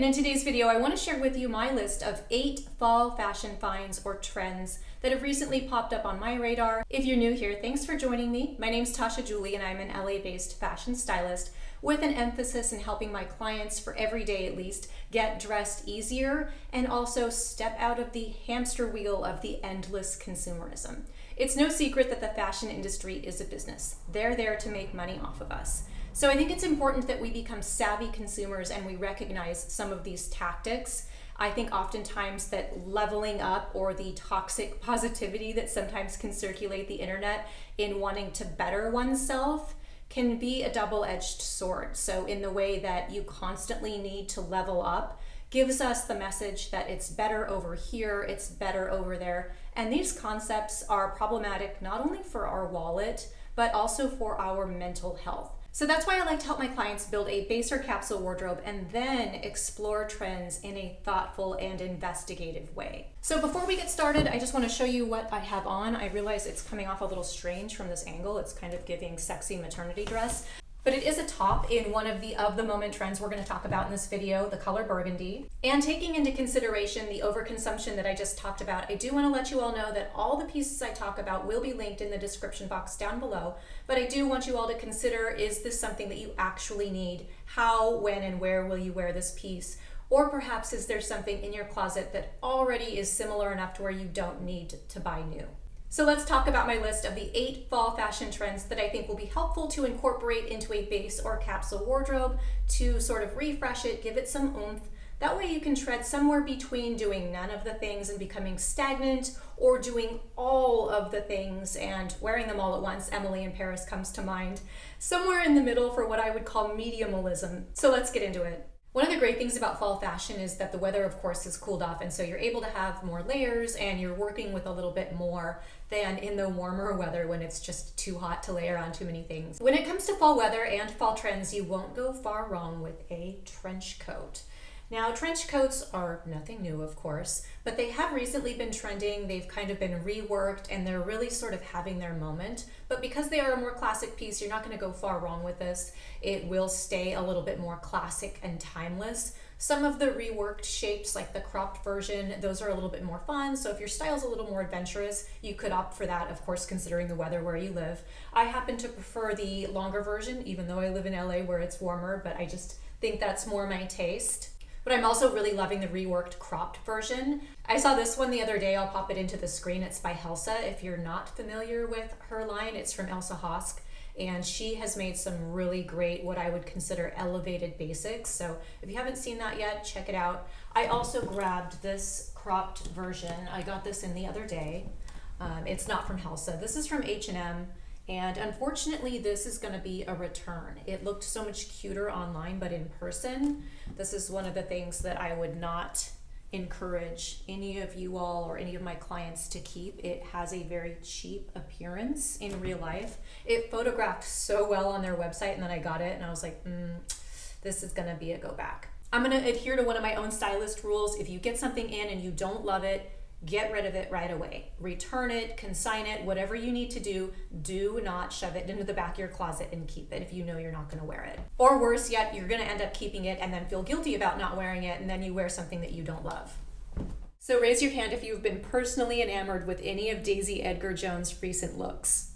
And in today's video, I want to share with you my list of 8 fall fashion finds or trends that have recently popped up on my radar. If you're new here, thanks for joining me. My name's Tasha Julie and I'm an LA-based fashion stylist with an emphasis in helping my clients, for every day at least, get dressed easier and also step out of the hamster wheel of the endless consumerism. It's no secret that the fashion industry is a business. They're there to make money off of us. So I think it's important that we become savvy consumers and we recognize some of these tactics. I think oftentimes that leveling up or the toxic positivity that sometimes can circulate the internet in wanting to better oneself can be a double-edged sword. So in the way that you constantly need to level up gives us the message that it's better over here, it's better over there. And these concepts are problematic not only for our wallet, but also for our mental health. So that's why I like to help my clients build a base or capsule wardrobe and then explore trends in a thoughtful and investigative way. So before we get started, I just want to show you what I have on. I realize it's coming off a little strange from this angle. It's kind of giving sexy maternity dress. But it is a top in one of the moment trends we're going to talk about in this video, the color Burgundy. And taking into consideration the overconsumption that I just talked about, I do want to let you all know that all the pieces I talk about will be linked in the description box down below. But I do want you all to consider, is this something that you actually need? How, when, and where will you wear this piece? Or perhaps is there something in your closet that already is similar enough to where you don't need to buy new? So let's talk about my list of the 8 fall fashion trends that I think will be helpful to incorporate into a base or capsule wardrobe to sort of refresh it, give it some oomph. That way you can tread somewhere between doing none of the things and becoming stagnant, or doing all of the things and wearing them all at once. Emily in Paris comes to mind. Somewhere in the middle for what I would call mediumalism. So let's get into it. One of the great things about fall fashion is that the weather, of course, has cooled off, and so you're able to have more layers and you're working with a little bit more than in the warmer weather when it's just too hot to layer on too many things. When it comes to fall weather and fall trends, you won't go far wrong with a trench coat. Now, trench coats are nothing new, of course, but they have recently been trending. They've kind of been reworked and they're really sort of having their moment. But because they are a more classic piece, you're not going to go far wrong with this. It will stay a little bit more classic and timeless. Some of the reworked shapes, like the cropped version, those are a little bit more fun. So if your style's a little more adventurous, you could opt for that, of course, considering the weather where you live. I happen to prefer the longer version, even though I live in LA where it's warmer, but I just think that's more my taste. But I'm also really loving the reworked cropped version. I saw this one the other day. I'll pop it into the screen. It's by Helsa. If you're not familiar with her line, it's from Elsa Hosk. And she has made some really great, what I would consider elevated basics. So if you haven't seen that yet, check it out. I also grabbed this cropped version. I got this in the other day. It's not from Helsa. This is from H&M. And unfortunately, this is going to be a return. It looked so much cuter online, but in person, this is one of the things that I would not encourage any of you all or any of my clients to keep. It has a very cheap appearance in real life. It photographed so well on their website, and then I got it and I was like, this is going to be a go back. I'm going to adhere to one of my own stylist rules. If you get something in and you don't love it, get rid of it right away. Return it, consign it, whatever you need to do. Do not shove it into the back of your closet and keep it if you know you're not going to wear it. Or worse yet, you're going to end up keeping it and then feel guilty about not wearing it, and then you wear something that you don't love. So raise your hand if you've been personally enamored with any of Daisy Edgar Jones' recent looks.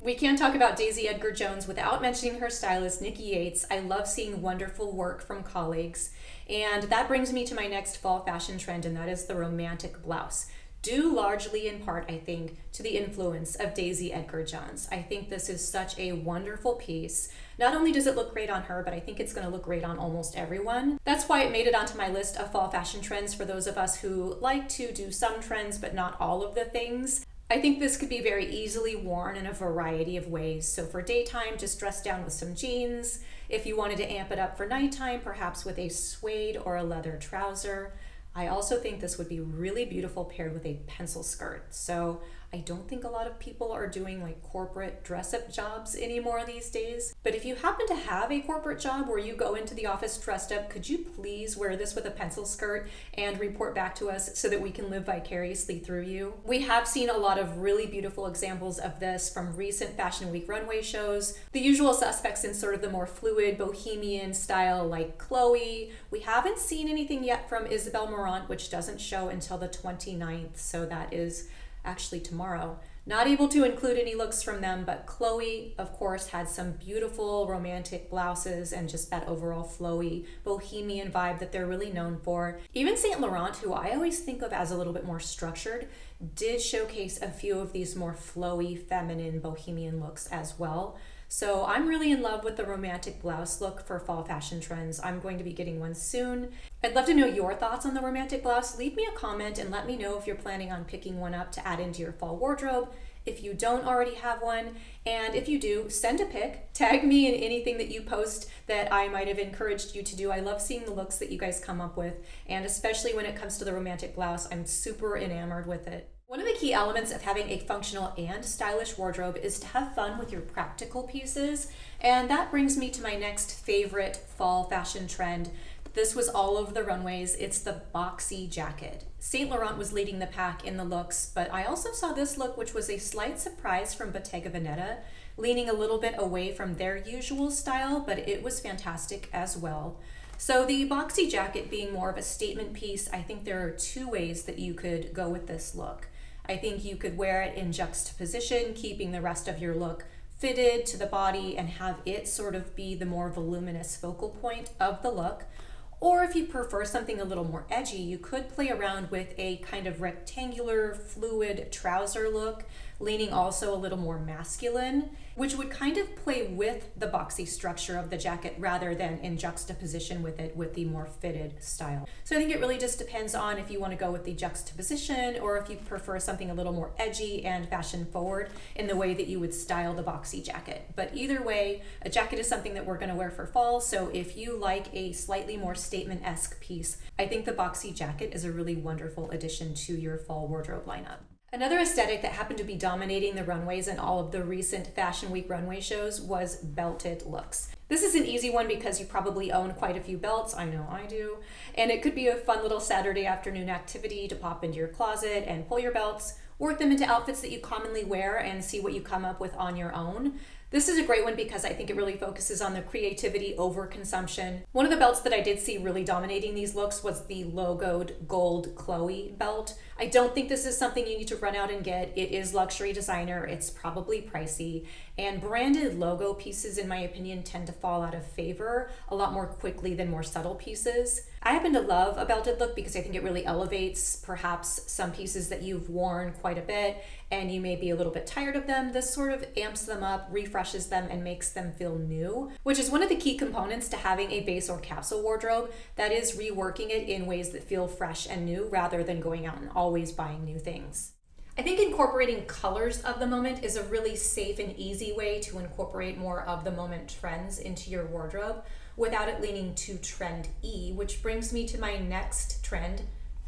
We can't talk about Daisy Edgar Jones without mentioning her stylist, Nikki Yates. I love seeing wonderful work from colleagues. And that brings me to my next fall fashion trend, and that is the romantic blouse. Due largely in part, I think, to the influence of Daisy Edgar Jones. I think this is such a wonderful piece. Not only does it look great on her, but I think it's going to look great on almost everyone. That's why it made it onto my list of fall fashion trends for those of us who like to do some trends, but not all of the things. I think this could be very easily worn in a variety of ways. So for daytime, just dress down with some jeans. If you wanted to amp it up for nighttime, perhaps with a suede or a leather trouser. I also think this would be really beautiful paired with a pencil skirt. So I don't think a lot of people are doing like corporate dress-up jobs anymore these days. But if you happen to have a corporate job where you go into the office dressed up, could you please wear this with a pencil skirt and report back to us so that we can live vicariously through you? We have seen a lot of really beautiful examples of this from recent Fashion Week runway shows. The usual suspects in sort of the more fluid bohemian style like Chloe. We haven't seen anything yet from Isabel Marant, which doesn't show until the 29th, so that is actually tomorrow. Not able to include any looks from them, but Chloe, of course, had some beautiful romantic blouses and just that overall flowy bohemian vibe that they're really known for. Even Saint Laurent, who I always think of as a little bit more structured, did showcase a few of these more flowy, feminine, bohemian looks as well. So I'm really in love with the romantic blouse look for fall fashion trends. I'm going to be getting one soon. I'd love to know your thoughts on the romantic blouse. Leave me a comment and let me know if you're planning on picking one up to add into your fall wardrobe, if you don't already have one. And if you do, send a pic, tag me in anything that you post that I might have encouraged you to do. I love seeing the looks that you guys come up with, and especially when it comes to the romantic blouse, I'm super enamored with it. One of the key elements of having a functional and stylish wardrobe is to have fun with your practical pieces, and that brings me to my next favorite fall fashion trend. This was all over the runways. It's the boxy jacket. Saint Laurent was leading the pack in the looks, but I also saw this look, which was a slight surprise from Bottega Veneta, leaning a little bit away from their usual style, but it was fantastic as well. So the boxy jacket being more of a statement piece, I think there are two ways that you could go with this look. I think you could wear it in juxtaposition, keeping the rest of your look fitted to the body and have it sort of be the more voluminous focal point of the look. Or if you prefer something a little more edgy, you could play around with a kind of rectangular, fluid trouser look, leaning also a little more masculine, which would kind of play with the boxy structure of the jacket rather than in juxtaposition with it with the more fitted style. So I think it really just depends on if you want to go with the juxtaposition or if you prefer something a little more edgy and fashion forward in the way that you would style the boxy jacket. But either way, a jacket is something that we're going to wear for fall, so if you like a slightly more statement-esque piece, I think the boxy jacket is a really wonderful addition to your fall wardrobe lineup. Another aesthetic that happened to be dominating the runways in all of the recent Fashion Week runway shows was belted looks. This is an easy one because you probably own quite a few belts. I know I do. And it could be a fun little Saturday afternoon activity to pop into your closet and pull your belts, work them into outfits that you commonly wear, and see what you come up with on your own. This is a great one because I think it really focuses on the creativity over consumption. One of the belts that I did see really dominating these looks was the logoed gold Chloe belt. I don't think this is something you need to run out and get. It is luxury designer, it's probably pricey, and branded logo pieces, in my opinion, tend to fall out of favor a lot more quickly than more subtle pieces. I happen to love a belted look because I think it really elevates perhaps some pieces that you've worn quite a bit and you may be a little bit tired of them. This sort of amps them up, refreshes them, and makes them feel new, which is one of the key components to having a base or capsule wardrobe, that is reworking it in ways that feel fresh and new rather than going out and always buying new things. I think incorporating colors of the moment is a really safe and easy way to incorporate more of the moment trends into your wardrobe without it leaning too trend-y, which brings me to my next trend,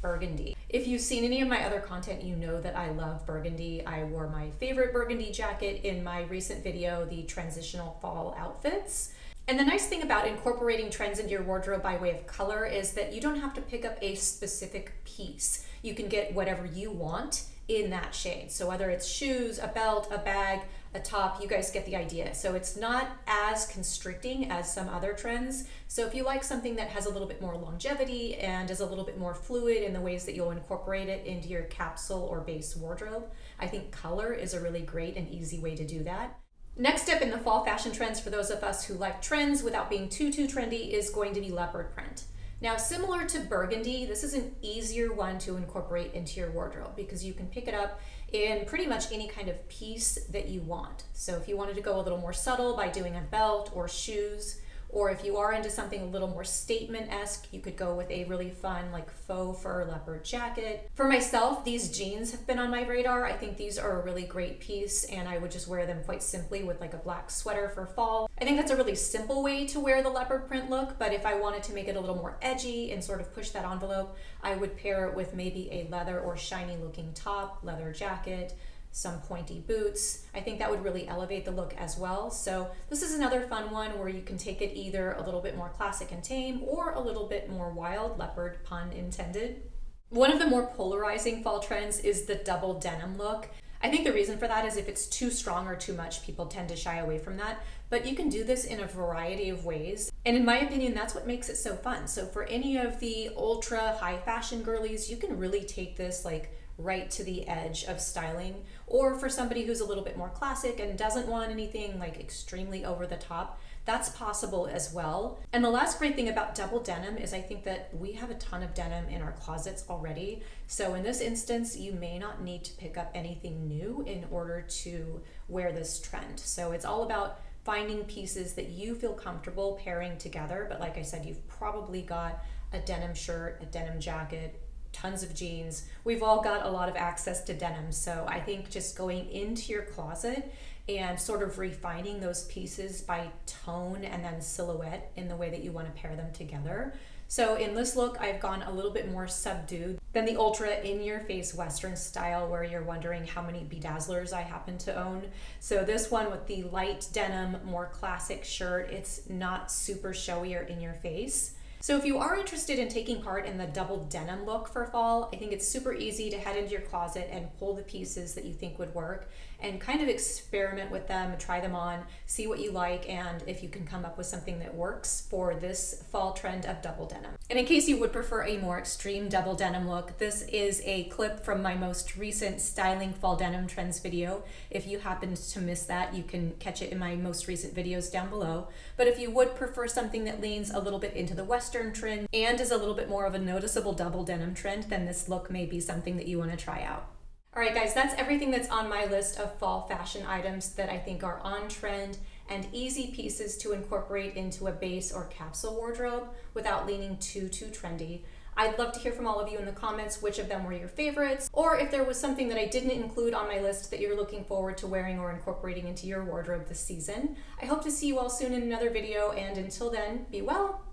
Burgundy. If you've seen any of my other content, you know that I love Burgundy. I wore my favorite Burgundy jacket in my recent video, the transitional fall outfits. And the nice thing about incorporating trends into your wardrobe by way of color is that you don't have to pick up a specific piece. You can get whatever you want in that shade. So whether it's shoes, a belt, a bag, a top, you guys get the idea. So it's not as constricting as some other trends. So if you like something that has a little bit more longevity and is a little bit more fluid in the ways that you'll incorporate it into your capsule or base wardrobe, I think color is a really great and easy way to do that. Next step in the fall fashion trends for those of us who like trends without being too trendy is going to be leopard print. Now, similar to Burgundy, this is an easier one to incorporate into your wardrobe because you can pick it up in pretty much any kind of piece that you want. So if you wanted to go a little more subtle by doing a belt or shoes, Or if you are into something a little more statement-esque, you could go with a really fun like faux fur leopard jacket. For myself, these jeans have been on my radar. I think these are a really great piece, and I would just wear them quite simply with like a black sweater for fall. I think that's a really simple way to wear the leopard print look, but if I wanted to make it a little more edgy and sort of push that envelope, I would pair it with maybe a leather or shiny looking top, leather jacket, some pointy boots. I think that would really elevate the look as well. So this is another fun one where you can take it either a little bit more classic and tame or a little bit more wild, leopard pun intended. One of the more polarizing fall trends is the double denim look. I think the reason for that is if it's too strong or too much, people tend to shy away from that. But you can do this in a variety of ways. And in my opinion, that's what makes it so fun. So for any of the ultra high fashion girlies, you can really take this like right to the edge of styling. Or for somebody who's a little bit more classic and doesn't want anything like extremely over the top, that's possible as well. And the last great thing about double denim is I think that we have a ton of denim in our closets already. So in this instance, you may not need to pick up anything new in order to wear this trend. So it's all about finding pieces that you feel comfortable pairing together. But like I said, you've probably got a denim shirt, a denim jacket, tons of jeans. We've all got a lot of access to denim. So I think just going into your closet and sort of refining those pieces by tone and then silhouette in the way that you want to pair them together. So in this look, I've gone a little bit more subdued than the ultra in-your-face Western style where you're wondering how many bedazzlers I happen to own. So this one with the light denim, more classic shirt, it's not super showy or in your face. So if you are interested in taking part in the double denim look for fall, I think it's super easy to head into your closet and pull the pieces that you think would work and kind of experiment with them, try them on, see what you like, and if you can come up with something that works for this fall trend of double denim. And in case you would prefer a more extreme double denim look, this is a clip from my most recent styling fall denim trends video. If you happened to miss that, you can catch it in my most recent videos down below. But if you would prefer something that leans a little bit into the Western trend and is a little bit more of a noticeable double denim trend, then this look may be something that you want to try out. All right, guys, that's everything that's on my list of fall fashion items that I think are on trend and easy pieces to incorporate into a base or capsule wardrobe without leaning too trendy. I'd love to hear from all of you in the comments which of them were your favorites, or if there was something that I didn't include on my list that you're looking forward to wearing or incorporating into your wardrobe this season. I hope to see you all soon in another video, and until then, be well.